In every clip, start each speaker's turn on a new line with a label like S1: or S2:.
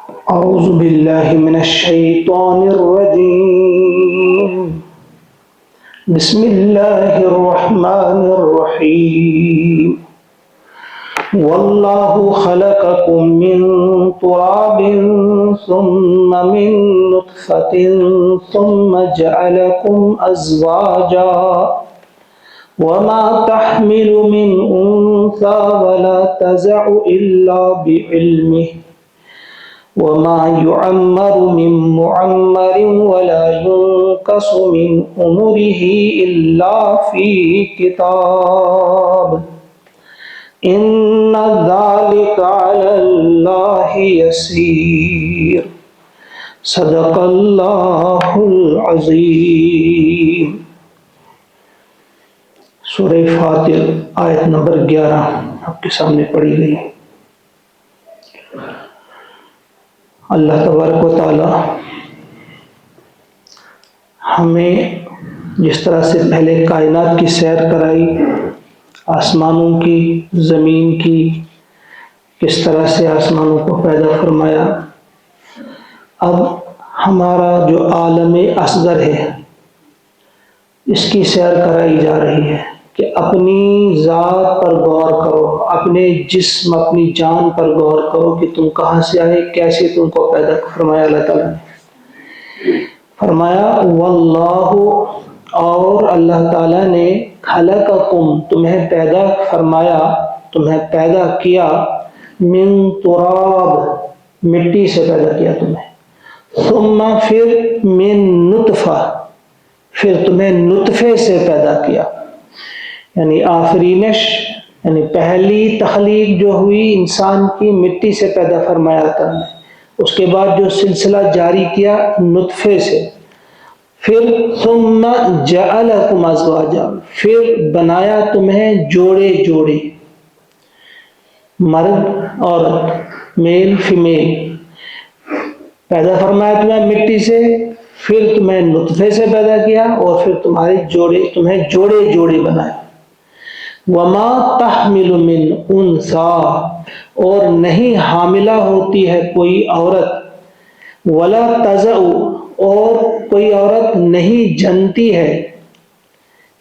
S1: أعوذ بالله من الشيطان الرجيم. بسم الله الرحمن الرحيم. والله خلقكم من تراب ثم من نطفة ثم جعلكم أزواجا وما تحمل من أنثى ولا تضع إلا بعلمه وما يعمر من معمر ولا ينقص من عمره إلا في كتاب إن ذلك على الله يسير. صدق اللہ العظیم. سورہ فاطر آیت نمبر 11 آپ کے سامنے پڑھی گئی. اللہ تبارک و تعالی ہمیں جس طرح سے پہلے کائنات کی سیر کرائی، آسمانوں کی، زمین کی، کس طرح سے آسمانوں کو پیدا فرمایا، اب ہمارا جو عالم اصغر ہے اس کی سیر کرائی جا رہی ہے کہ اپنی ذات پر غور کرو، اپنے جسم، اپنی جان پر غور کرو کہ تم کہاں سے آئے، کیسے تم کو پیدا فرمایا. اللہ تعالیٰ نے فرمایا واللہ، اور اللہ تعالیٰ نے خلقکم، تمہیں پیدا فرمایا، تمہیں پیدا کیا، من تراب، مٹی سے پیدا کیا تمہیں، ثم پھر من نطفہ، پھر تمہیں نطفے سے پیدا کیا، یعنی آفرینش، یعنی پہلی تخلیق جو ہوئی انسان کی مٹی سے پیدا فرمایا تعالیٰ نے، اس کے بعد جو سلسلہ جاری کیا نطفے سے، پھر ثم جعلکم ازواجا، پھر بنایا تمہیں جوڑے جوڑے، مرد عورت، میل فیمیل، پیدا فرمایا تمہیں مٹی سے، پھر تمہیں نطفے سے پیدا کیا، اور پھر تمہیں جوڑے جوڑے بنایا. وما تحمل من انثى، اور نہیں حاملہ ہوتی ہے کوئی عورت، ولا تضع، اور کوئی عورت نہیں جنتی ہے،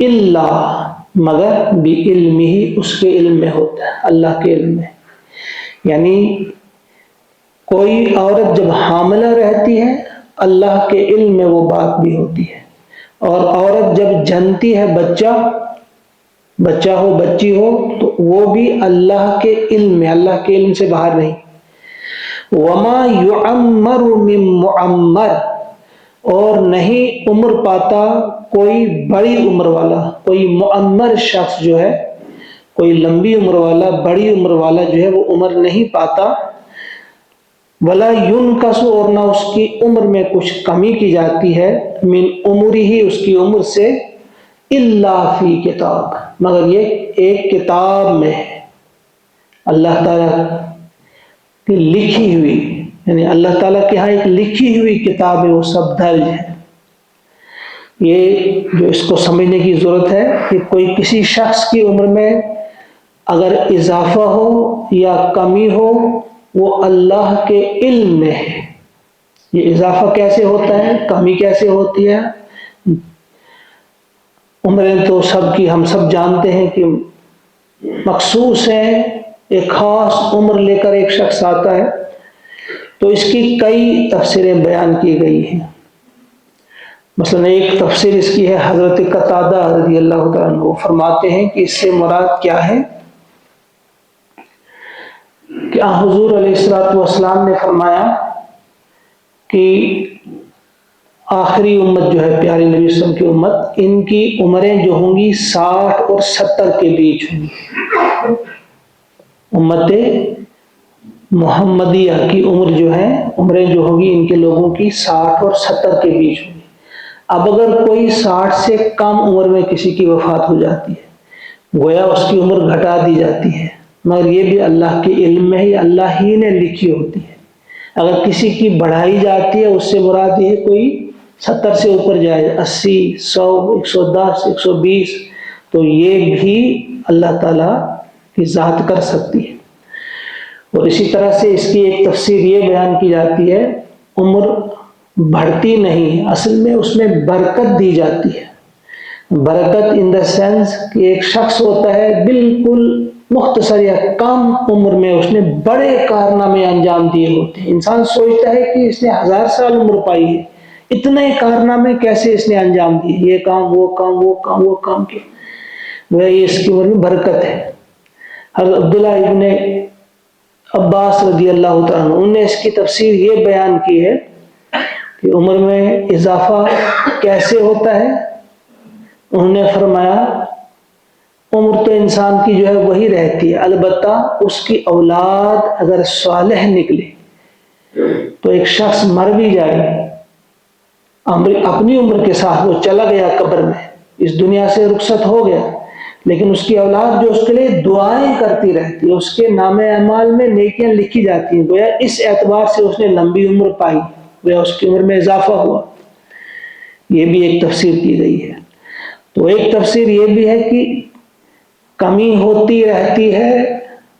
S1: الا مگر بعلمہ، اس کے علم میں ہوتا ہے، اللہ کے علم میں. یعنی کوئی عورت جب حاملہ رہتی ہے اللہ کے علم میں وہ بات بھی ہوتی ہے، اور عورت جب جنتی ہے بچہ ہو بچی ہو تو وہ بھی اللہ کے علم میں، اللہ کے علم سے باہر نہیں. وما يعمر من معمر، اور نہیں عمر پاتا کوئی بڑی عمر والا، کوئی معمر شخص جو ہے، کوئی لمبی عمر والا، بڑی عمر والا جو ہے وہ عمر نہیں پاتا. ولا ينقص، اور نہ اس کی عمر میں کچھ کمی کی جاتی ہے، من عمرہ، اس کی عمر سے، الا فی کتاب، مگر یہ ایک کتاب میں ہے، اللہ تعالیٰ کی لکھی ہوئی، یعنی اللہ تعالیٰ کے ہاں ایک لکھی ہوئی کتاب ہے، وہ سب درج ہے. یہ جو اس کو سمجھنے کی ضرورت ہے کہ کوئی کسی شخص کی عمر میں اگر اضافہ ہو یا کمی ہو وہ اللہ کے علم میں ہے. یہ اضافہ کیسے ہوتا ہے، کمی کیسے ہوتی ہے؟ عمریں تو سب کی ہم سب جانتے ہیں کہ مخصوص ہے، ایک خاص عمر لے کر ایک شخص آتا ہے، تو اس کی کئی تفسیریں بیان کی گئی ہیں. مثلا ایک تفسیر اس کی ہے حضرت قتادہ رضی اللہ تعالیٰ عنہ، وہ فرماتے ہیں کہ اس سے مراد کیا ہے کہ حضور علیہ السلام نے فرمایا کہ آخری امت جو ہے پیارے نبی صلی اللہ علیہ وسلم کی امت، ان کی عمریں جو ہوں گی 60 اور 70 کے بیچ ہوں گی. امت محمدیہ کی عمر جو ہے، عمریں جو ہوگی ان کے لوگوں کی 60 اور 70 کے بیچ ہوں گی. اب اگر کوئی 60 سے کم عمر میں کسی کی وفات ہو جاتی ہے، گویا اس کی عمر گھٹا دی جاتی ہے، مگر یہ بھی اللہ کے علم میں ہی، اللہ ہی نے لکھی ہوتی ہے. اگر کسی کی بڑھائی جاتی ہے اس سے مراد یہ کوئی 70 سے اوپر جائے، 80، 100، 110، 120، تو یہ بھی اللہ تعالیٰ کی ذات کر سکتی ہے. اور اسی طرح سے اس کی ایک تفسیر یہ بیان کی جاتی ہے، عمر بڑھتی نہیں، اصل میں اس میں برکت دی جاتی ہے۔ برکت ان دا سینس کہ ایک شخص ہوتا ہے بالکل مختصر یا کم عمر میں اس نے بڑے کارنامے انجام دیے ہوتے ہیں، انسان سوچتا ہے کہ اس نے 1000 سال عمر پائی ہے، اتنے کارنامے کیسے اس نے انجام دیے، یہ کام وہ کام وہ کام وہ کام کیا، وہی اس کی عمر میں برکت ہے۔ حضرت عبداللہ ابن عباس رضی اللہ تعالیٰ عنہ انہوں نے اس کی تفسیر یہ بیان کی ہے کہ عمر میں اضافہ کیسے ہوتا ہے۔ انہوں نے فرمایا عمر تو انسان کی جو ہے وہی رہتی ہے، البتہ اس کی اولاد اگر صالح نکلے تو ایک شخص مر بھی جائے اپنی عمر کے ساتھ، وہ چلا گیا قبر میں، اس دنیا سے رخصت ہو گیا، لیکن اس کی اولاد جو اس کے لیے دعائیں کرتی رہتی ہے، اس کے نام اعمال میں نیکیاں لکھی جاتی ہیں، گویا اس اعتبار سے اس نے لمبی عمر پائی، گویا اس کی عمر میں اضافہ ہوا۔ یہ بھی ایک تفسیر کی گئی ہے۔ تو ایک تفسیر یہ بھی ہے کہ کمی ہوتی رہتی ہے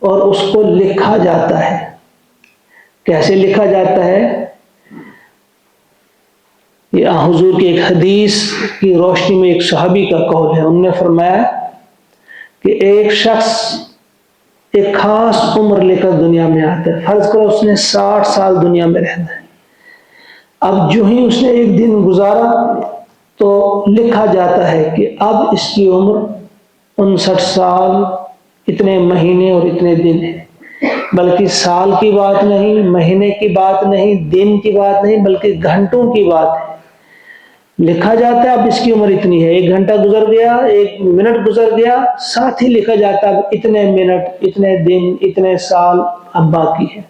S1: اور اس کو لکھا جاتا ہے۔ کیسے لکھا جاتا ہے؟ یہ حضور کی ایک حدیث کی روشنی میں ایک صحابی کا قول ہے، انہوں نے فرمایا کہ ایک شخص ایک خاص عمر لے کر دنیا میں آتا ہے، فرض کرو اس نے 60 سال دنیا میں رہنا ہے، اب جو ہی اس نے ایک دن گزارا تو لکھا جاتا ہے کہ اب اس کی عمر 59 سال اتنے مہینے اور اتنے دن ہے، بلکہ سال کی بات نہیں، مہینے کی بات نہیں، دن کی بات نہیں، بلکہ گھنٹوں کی بات ہے۔ لکھا جاتا ہے اب اس کی عمر اتنی ہے، 1 گھنٹہ گزر گیا، 1 منٹ گزر گیا، ساتھ ہی لکھا جاتا ہے اب اتنے منٹ، اتنے دن، اتنے سال اب باقی ہے۔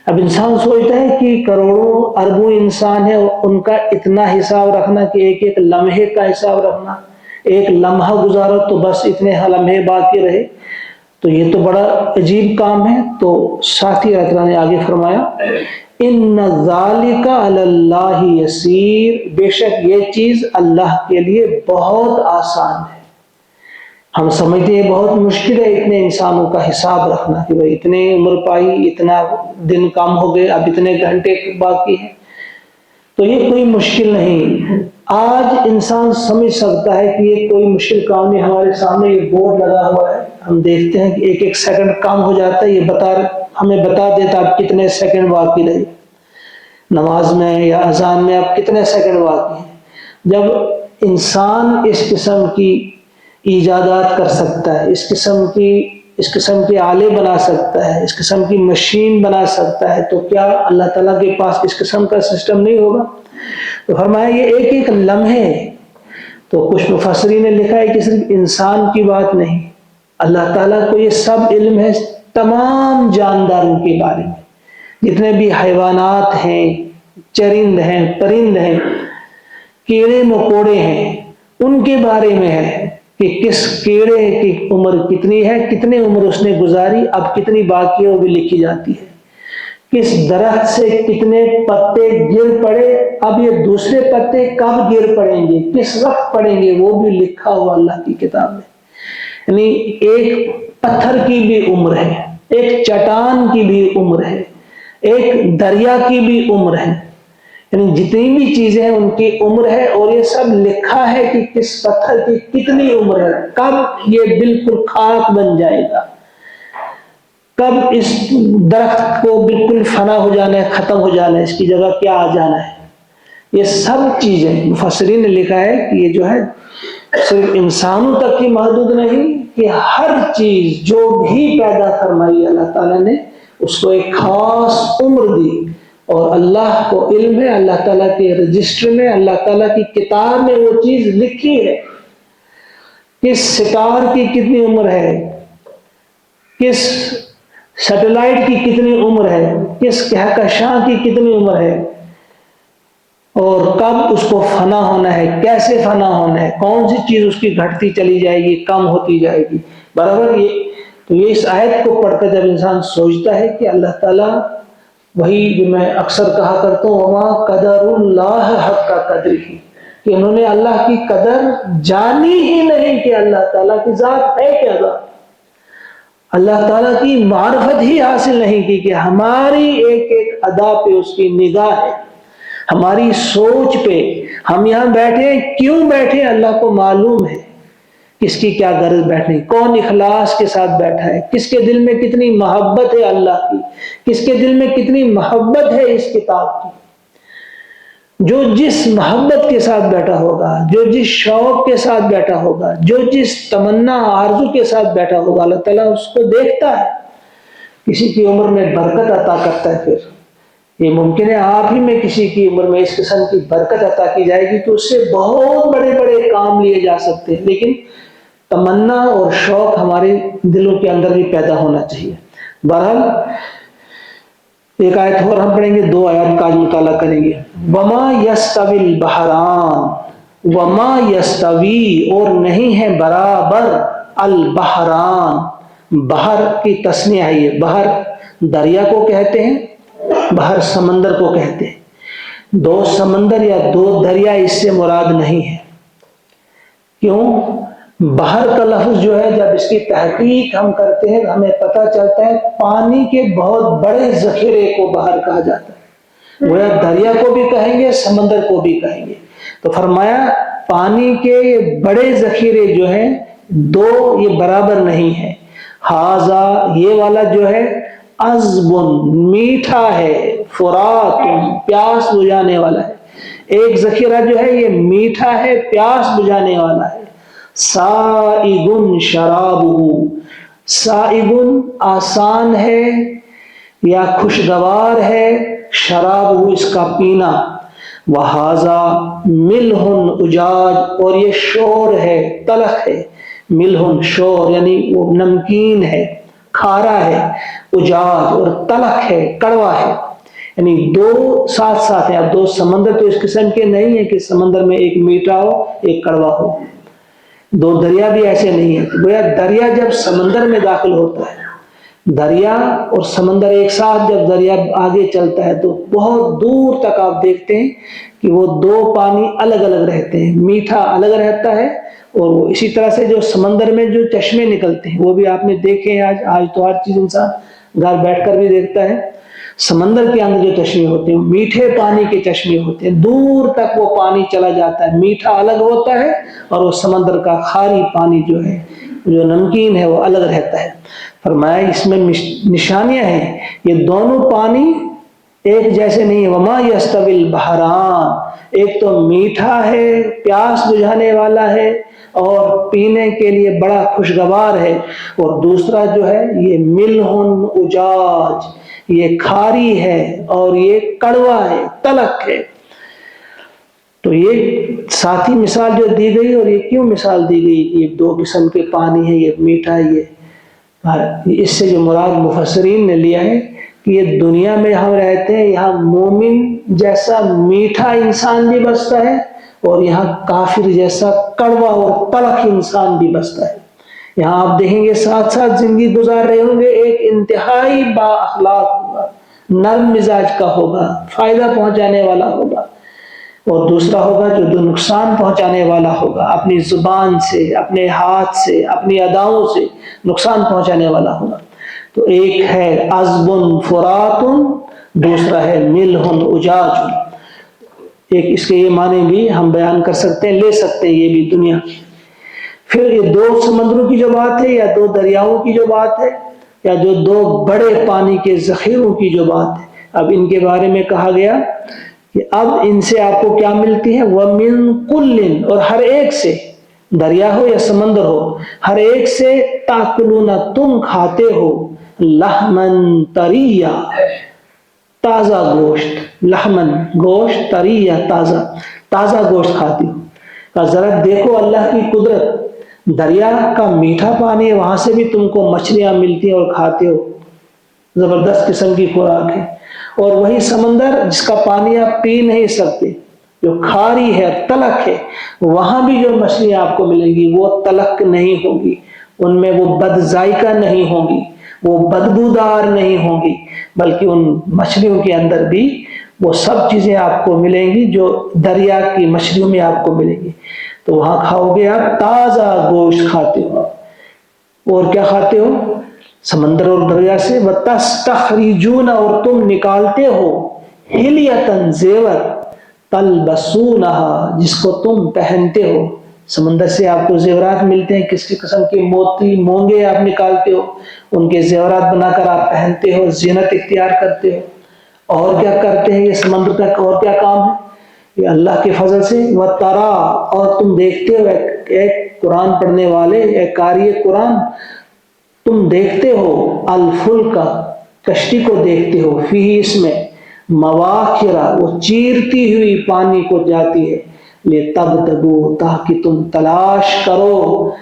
S1: اب انسان سوچتا ہے کہ کروڑوں اربوں انسان ہے، ان کا اتنا حساب رکھنا کہ ایک ایک لمحے کا حساب رکھنا، ایک لمحہ گزارا تو بس اتنے لمحے باقی رہے، تو یہ تو بڑا عجیب کام ہے۔ تو ساتھی رتنا نے آگے فرمایا ان ذالک علی اللہ یسیر، بے شک یہ چیز اللہ کے لیے بہت آسان ہے۔ ہم سمجھتے ہیں بہت مشکل ہے اتنے انسانوں کا حساب رکھنا کہ بھائی اتنے عمر پائی، اتنا دن کم ہو گئے، اب اتنے گھنٹے باقی ہیں، تو یہ کوئی مشکل نہیں۔ آج انسان سمجھ سکتا ہے کہ یہ کوئی مشکل کام نہیں، ہمارے سامنے یہ بورڈ لگا ہوا ہے، ہم دیکھتے ہیں کہ ایک ایک سیکنڈ کام ہو جاتا ہے، یہ ہمیں بتا دیتا اب کتنے سیکنڈ باقی رہے، نماز میں یا اذان میں اب کتنے سیکنڈ باقی ہیں۔ جب انسان اس قسم کی ایجادات کر سکتا ہے، اس قسم کے آلے بنا سکتا ہے، اس قسم کی مشین بنا سکتا ہے، تو کیا اللہ تعالیٰ کے پاس اس قسم کا سسٹم نہیں ہوگا؟ تو فرمایا یہ ایک ایک لمحے، تو کچھ مفسرین نے لکھا ہے کہ صرف انسان کی بات نہیں، اللہ تعالیٰ کو یہ سب علم ہے تمام جانداروں کے بارے میں، جتنے بھی حیوانات ہیں، چرند ہیں، پرند ہیں، کیڑے مکوڑے ہیں، ان کے بارے میں ہے کہ کس کیڑے کی عمر کتنی ہے، کتنی عمر اس نے گزاری، اب کتنی باقی ہے وہ بھی لکھی جاتی ہے، کس درخت سے کتنے پتے گر پڑے، اب یہ دوسرے پتے کب گر پڑیں گے، کس وقت پڑیں گے، وہ بھی لکھا ہوا اللہ کی کتاب میں۔ یعنی ایک پتھر کی بھی عمر ہے، ایک چٹان کی بھی عمر ہے، ایک دریا کی بھی عمر ہے، یعنی جتنی بھی چیزیں ہیں ان کی عمر ہے، اور یہ سب لکھا ہے کہ کس پتھر کی کتنی عمر ہے، کب یہ بالکل خاک بن جائے گا، کب اس درخت کو بالکل فنا ہو جانا ہے، ختم ہو جانا ہے، اس کی جگہ کیا آ جانا ہے، یہ سب چیزیں مفسرین نے لکھا ہے کہ یہ جو ہے صرف انسانوں تک کی محدود نہیں، کہ ہر چیز جو بھی پیدا فرمائی اللہ تعالیٰ نے اس کو ایک خاص عمر دی، اور اللہ کو علم ہے، اللہ تعالیٰ کے رجسٹر میں، اللہ تعالیٰ کی کتاب میں وہ چیز لکھی ہے، کس ستار کی کتنی عمر ہے، کس سیٹلائٹ کی کتنی عمر ہے، کس کہکشاں کی کتنی عمر ہے، اور کب اس کو فنا ہونا ہے، کیسے فنا ہونا ہے، کون سی چیز اس کی گھٹتی چلی جائے گی، کم ہوتی جائے گی، برابر۔ تو یہ اس آیت کو پڑھ کر جب انسان سوچتا ہے کہ اللہ تعالیٰ، وہی جو میں اکثر کہا کرتا ہوں، وما قدر اللہ حق کا قدر ہی، کہ انہوں نے اللہ کی قدر جانی ہی نہیں کہ اللہ تعالیٰ کی ذات ہے کیا ذات، اللہ تعالیٰ کی معرفت ہی حاصل نہیں کی کہ ہماری ایک ایک ادا پہ اس کی نگاہ ہے، ہماری سوچ پہ. ہم یہاں بیٹھے کیوں بیٹھے اللہ کو معلوم ہے، کس کی کیا غرض بیٹھنے، کون اخلاص کے ساتھ بیٹھا ہے، کس کے دل میں کتنی محبت ہے اللہ کی، کس کے دل میں کتنی محبت ہے اس کتاب کی. جو جس محبت کے ساتھ بیٹھا ہوگا، جو جس شوق کے ساتھ بیٹھا ہوگا، جو جس تمنا آرزو کے ساتھ بیٹھا ہوگا، اللہ تعالیٰ اس کو دیکھتا ہے. کسی کی عمر میں برکت عطا کرتا ہے. پھر یہ ممکن ہے آپ ہی میں کسی کی عمر میں اس قسم کی برکت عطا کی جائے گی تو اس سے بہت بڑے بڑے کام لیے جا سکتے ہیں، لیکن تمنا اور شوق ہمارے دلوں کے اندر بھی پیدا ہونا چاہیے. بہرحال ایک آیت اور ہم پڑھیں گے، 2 آیات کا آج مطالعہ کریں گے. وما یستوی البحران، وما یستوی اور نہیں ہے برابر، البحران بحر کی تسنیہ ہے. یہ بحر دریا کو کہتے ہیں، بحر سمندر کو کہتے ہیں. 2 سمندر یا 2 دریا اس سے مراد نہیں ہے. کیوں؟ بحر کا لفظ جو ہے جب اس کی تحقیق ہم کرتے ہیں ہمیں پتہ چلتا ہے پانی کے بہت بڑے ذخیرے کو بحر کہا جاتا ہے. وہ دریا کو بھی کہیں گے، سمندر کو بھی کہیں گے. تو فرمایا پانی کے بڑے ذخیرے جو ہیں 2 یہ برابر نہیں ہے. ہاذا یہ والا جو ہے عذبن میٹھا ہے، فرات پیاس بجھانے والا ہے. ایک ذخیرہ جو ہے یہ میٹھا ہے، پیاس بجھانے والا ہے. سائغن شرابہ، سائغن آسان ہے یا خوشگوار ہے، شرابہ اس کا پینا. وہذا ملح اجاج اور یہ شور ہے، تلخ ہے. ملح شور یعنی وہ نمکین ہے، کھارا ہے. اجاج اور تلخ ہے، کڑوا ہے. یعنی 2 ساتھ ساتھ ہیں. اب 2 سمندر تو اس قسم کے نہیں ہیں کہ سمندر میں ایک میٹھا ہو ایک کڑوا ہو. 2 دریا بھی ایسے نہیں ہیں. گویا دریا جب سمندر میں داخل ہوتا ہے، دریا اور سمندر ایک ساتھ جب دریا آگے چلتا ہے تو بہت دور تک آپ دیکھتے ہیں کہ وہ 2 پانی الگ الگ رہتے ہیں. میٹھا الگ رہتا ہے اور وہ اسی طرح سے جو سمندر میں جو چشمے نکلتے ہیں وہ بھی آپ نے دیکھے ہیں. آج تو ہر چیز انسان گھر بیٹھ کر بھی دیکھتا ہے. سمندر کے اندر جو چشمے ہوتے ہیں میٹھے پانی کے چشمے ہوتے ہیں، دور تک وہ پانی چلا جاتا ہے. میٹھا الگ ہوتا ہے اور وہ سمندر کا خاری پانی جو ہے جو نمکین ہے وہ الگ رہتا ہے. فرمایا اس میں نشانیاں ہیں، یہ دونوں پانی ایک جیسے نہیں ہے. وما یستوی البحران، ایک تو میٹھا ہے، پیاس بجھانے والا ہے اور پینے کے لیے بڑا خوشگوار ہے، اور دوسرا جو ہے یہ ملح اجاج، یہ کھاری ہے اور یہ کڑوا ہے، تلخ ہے. تو یہ ساتھی مثال جو دی گئی، اور یہ کیوں مثال دی گئی، یہ 2 قسم کے پانی ہیں، یہ میٹھا ہے. یہ اس سے جو مراد مفسرین نے لیا ہے کہ یہ دنیا میں ہم رہتے ہیں، یہاں مومن جیسا میٹھا انسان بھی بستا ہے اور یہاں کافر جیسا کڑوا اور تلخ انسان بھی بستا ہے. یہاں آپ دیکھیں گے ساتھ ساتھ زندگی گزار رہے ہوں گے، ایک انتہائی با اخلاق ہوگا، نرم مزاج کا ہوگا، فائدہ پہنچانے والا ہوگا، اور دوسرا ہوگا جو نقصان پہنچانے والا ہوگا، اپنی زبان سے، اپنے ہاتھ سے، اپنی اداؤں سے نقصان پہنچانے والا ہوگا. تو ایک ہے عذب فرات، دوسرا ہے ملح اجاج. ایک اس کے یہ معنی بھی ہم بیان کر سکتے ہیں، لے سکتے ہیں یہ بھی دنیا. پھر یہ 2 سمندروں کی جو بات ہے یا 2 دریاؤں کی جو بات ہے یا جو 2 بڑے پانی کے ذخیروں کی جو بات ہے، اب ان کے بارے میں کہا گیا کہ اب ان سے آپ کو کیا ملتی ہے. وَمِن كُلٍّ اور ہر ایک سے، دریا ہو یا سمندر ہو، ہر ایک سے تاکلون تم کھاتے ہو، لحمن طریہ تازہ گوشت، لحمن گوشت، طریہ تازہ، تازہ گوشت کھاتے ہو. ذرا دیکھو اللہ کی قدرت، دریا کا میٹھا پانی ہے، وہاں سے بھی تم کو مچھلیاں ملتی ہیں اور کھاتے ہو، زبردست قسم کی خوراک ہے. اور وہی سمندر جس کا پانی آپ پی نہیں سکتے، جو کھاری ہے، تلخ ہے، وہاں بھی جو مچھلیاں آپ کو ملیں گی وہ تلخ نہیں ہوگی، ان میں وہ بد ذائقہ نہیں ہوں گی، وہ بدبودار نہیں ہوں گی، بلکہ ان مچھلیوں کے اندر بھی وہ سب چیزیں آپ کو ملیں گی جو دریا کی مچھلیوں میں آپ کو ملیں گی. تو وہاں کھاؤ گے آپ تازہ گوشت کھاتے ہو. اور کیا کھاتے ہو؟ سمندر اور دریا سے، وَتَسْتَخْرِجُونَ اور تم نکالتے ہو، حِلْيَةً زیور، تَلْبَسُونَهَا جس کو تم پہنتے ہو۔ سمندر سے آپ کو زیورات ملتے ہیں، کس قسم کے موتی مونگے آپ نکالتے ہو، ان کے زیورات بنا کر آپ پہنتے ہو، زینت اختیار کرتے ہو۔ اور کیا کرتے ہیں یہ سمندر کا، اور کیا کام ہے یہ اللہ کے فضل سے؟ وَتَرَا اور تم دیکھتے ہو، ایک قرآن پڑھنے والے، ایک قاری قرآن، تم دیکھتے ہو الفلک کشتی کو دیکھتے ہو، فی اس میں مواخرہ وہ چیرتی ہوئی پانی کو جاتی ہے، لِتَبْتَغُوا تاکہ تم تلاش کرو،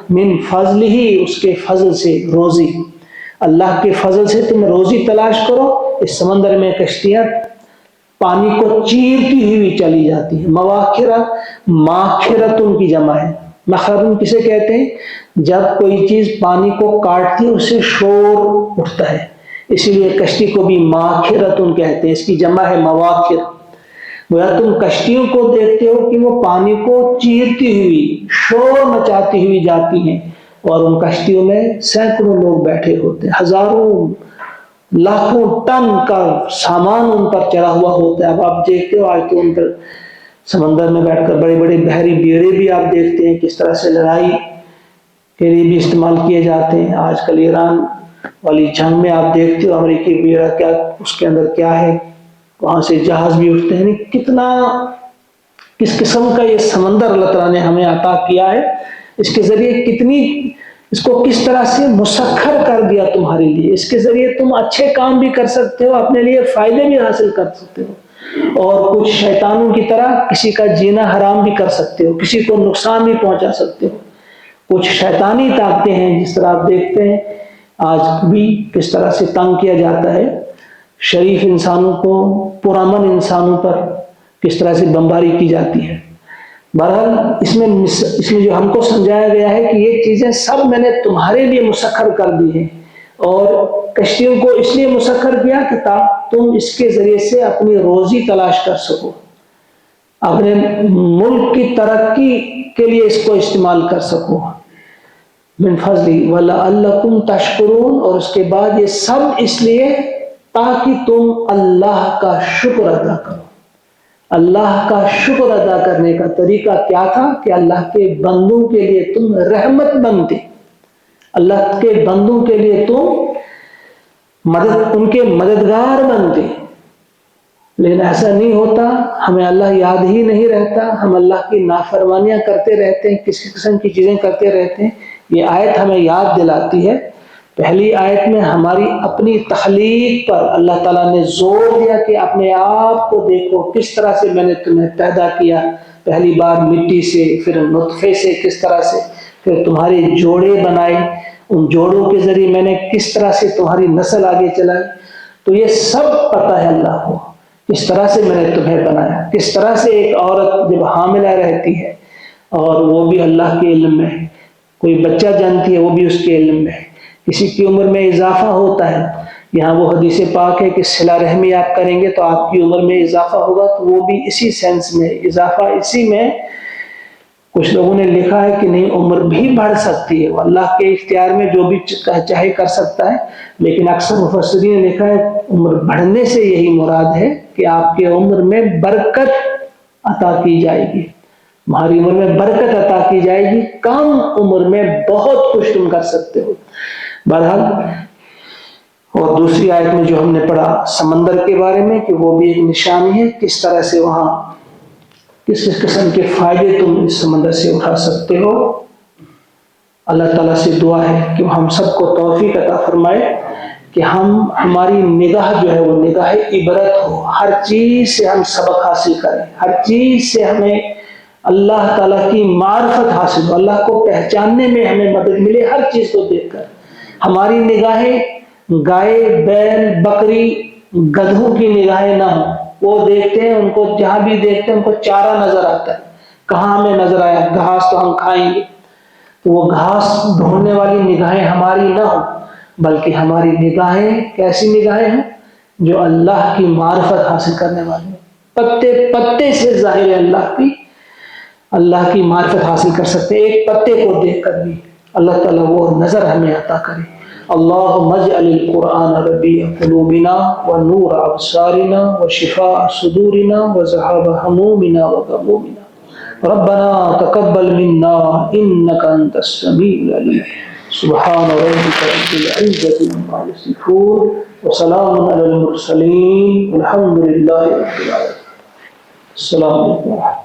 S1: من فضل ہی اس کے فضل سے، روزی اللہ کے فضل سے تم روزی تلاش کرو۔ اس سمندر میں کشتیاں پانی کو چیرتی ہوئی چلی جاتی ہے۔ مواخرہ ماخرتن کی جمع ہے، مخرن کسے کہتے ہیں؟ جب کوئی چیز پانی کو کاٹتی ہے اس سے شور اٹھتا ہے، اسی لیے کشتی کو بھی ماخرتن کہتے ہیں، اس کی جمع ہے مواخر۔ گویا تم کشتیوں کو دیکھتے ہو کہ وہ پانی کو چیرتی ہوئی، شور مچاتی ہوئی جاتی ہیں، اور ان کشتیوں میں سینکڑوں لوگ بیٹھے ہوتے ہیں، ہزاروں لاکھوں ٹن کا سامان ان پر چڑھا ہوا ہوتا ہے۔ اب آپ دیکھتے ہو آج تو ان پر سمندر میں بیٹھ کر بڑے بڑے بحری بیڑے بھی آپ دیکھتے ہیں کس طرح سے لڑائی کے لیے بھی استعمال کیے جاتے ہیں۔ آج کل ایران والی جنگ میں آپ دیکھتے ہو امریکی بیڑا کیا، اس کے اندر کیا ہے، وہاں سے جہاز بھی اٹھتے ہیں۔ کتنا کس قسم کا یہ سمندر اللہ تعالیٰ نے ہمیں عطا کیا ہے، اس کے ذریعے کتنی، اس کو کس طرح سے مسخر کر دیا تمہارے لیے، اس کے ذریعے تم اچھے کام بھی کر سکتے ہو، اپنے لیے فائدے بھی حاصل کر سکتے ہو، اور کچھ شیطانوں کی طرح کسی کا جینا حرام بھی کر سکتے ہو، کسی کو نقصان بھی پہنچا سکتے ہو۔ کچھ شیطانی طاقتیں ہیں، جس طرح آپ دیکھتے ہیں آج بھی کس طرح سے تنگ کیا جاتا ہے، شریف انسانوں کو، پرامن انسانوں پر کس طرح سے بمباری کی جاتی ہے۔ بہرحال اس میں جو ہم کو سمجھایا گیا ہے کہ یہ چیزیں سب میں نے تمہارے لیے مسخر کر دی ہیں، اور کشتیوں کو اس لیے مسخر کیا کہ تم اس کے ذریعے سے اپنی روزی تلاش کر سکو، اپنے ملک کی ترقی کے لیے اس کو استعمال کر سکو، من فضلی وَلَعَلَّكُمْ تَشْكُرُونَ، اور اس کے بعد یہ سب اس لیے تاکہ تم اللہ کا شکر ادا کرو۔ اللہ کا شکر ادا کرنے کا طریقہ کیا تھا کہ اللہ کے بندوں کے لیے تم رحمت بنتے، اللہ کے بندوں کے لیے تم ان کے مددگار بنتے، لیکن ایسا نہیں ہوتا، ہمیں اللہ یاد ہی نہیں رہتا، ہم اللہ کی نافرمانیاں کرتے رہتے ہیں، کسی قسم کی چیزیں کرتے رہتے ہیں۔ یہ آیت ہمیں یاد دلاتی ہے، پہلی آیت میں ہماری اپنی تخلیق پر اللہ تعالیٰ نے زور دیا کہ اپنے آپ کو دیکھو، کس طرح سے میں نے تمہیں پیدا کیا، پہلی بار مٹی سے، پھر نطفے سے، کس طرح سے پھر تمہارے جوڑے بنائے، ان جوڑوں کے ذریعے میں نے کس طرح سے تمہاری نسل آگے چلائی۔ تو یہ سب پتہ ہے اللہ کو، کس طرح سے میں نے تمہیں بنایا، کس طرح سے ایک عورت جب حاملہ رہتی ہے اور وہ بھی اللہ کے علم میں ہے، کوئی بچہ جانتی ہے وہ بھی اس کے علم میں ہے، کسی کی عمر میں اضافہ ہوتا ہے، یہاں وہ حدیث پاک ہے کہ صلہ رحمی آپ کریں گے تو آپ کی عمر میں اضافہ ہوگا، تو وہ بھی اسی سینس میں اضافہ، اسی میں کچھ لوگوں نے لکھا ہے کہ نہیں عمر بھی بڑھ سکتی ہے، وہ اللہ کے اختیار میں جو بھی چاہے کر سکتا ہے، لیکن اکثر مفسرین نے لکھا ہے عمر بڑھنے سے یہی مراد ہے کہ آپ کے عمر میں برکت عطا کی جائے گی، تمہاری عمر میں برکت عطا کی جائے گی، کم عمر میں بہت کچھ تم کر سکتے ہو۔ بہرحال اور دوسری آیت میں جو ہم نے پڑھا سمندر کے بارے میں کہ وہ بھی ایک نشانی ہے، کس طرح سے وہاں کس قسم کے فائدے تم اس سمندر سے اٹھا سکتے ہو۔ اللہ تعالیٰ سے دعا ہے کہ ہم سب کو توفیق عطا فرمائے کہ ہماری نگاہ جو ہے وہ نگاہ عبرت ہو، ہر چیز سے ہم سبق حاصل کریں، ہر چیز سے ہمیں اللہ تعالیٰ کی معرفت حاصل ہو، اللہ کو پہچاننے میں ہمیں مدد ملے، ہر چیز کو دیکھ کر ہماری نگاہیں گائے، بیل، بکری، گدھوں کی نگاہیں نہ ہوں، وہ دیکھتے ہیں، ان کو جہاں بھی دیکھتے ہیں ان کو چارہ نظر آتا ہے، کہاں ہمیں نظر آیا گھاس تو ہم کھائیں گے، تو وہ گھاس ڈھونڈنے والی نگاہیں ہماری نہ ہوں، بلکہ ہماری نگاہیں کیسی نگاہیں ہیں جو اللہ کی معرفت حاصل کرنے والی ہیں، پتے پتے سے ظاہر ہے اللہ کی معرفت حاصل کر سکتے ہیں، ایک پتے کو دیکھ کر بھی اللہ تعالیٰ وہ نظر ہمیں عطا کرے۔ اللهم اجعل القرآن ربيع قلوبنا ونور أبصارنا وشفاء صدورنا وذهاب همومنا وغمومنا. ربنا تقبل منا إنك أنت السميع العليم. سبحان ربك رب العزة عما يصفون وسلام على المرسلين والحمد لله رب العالمين. السلام عليكم ورحمة الله.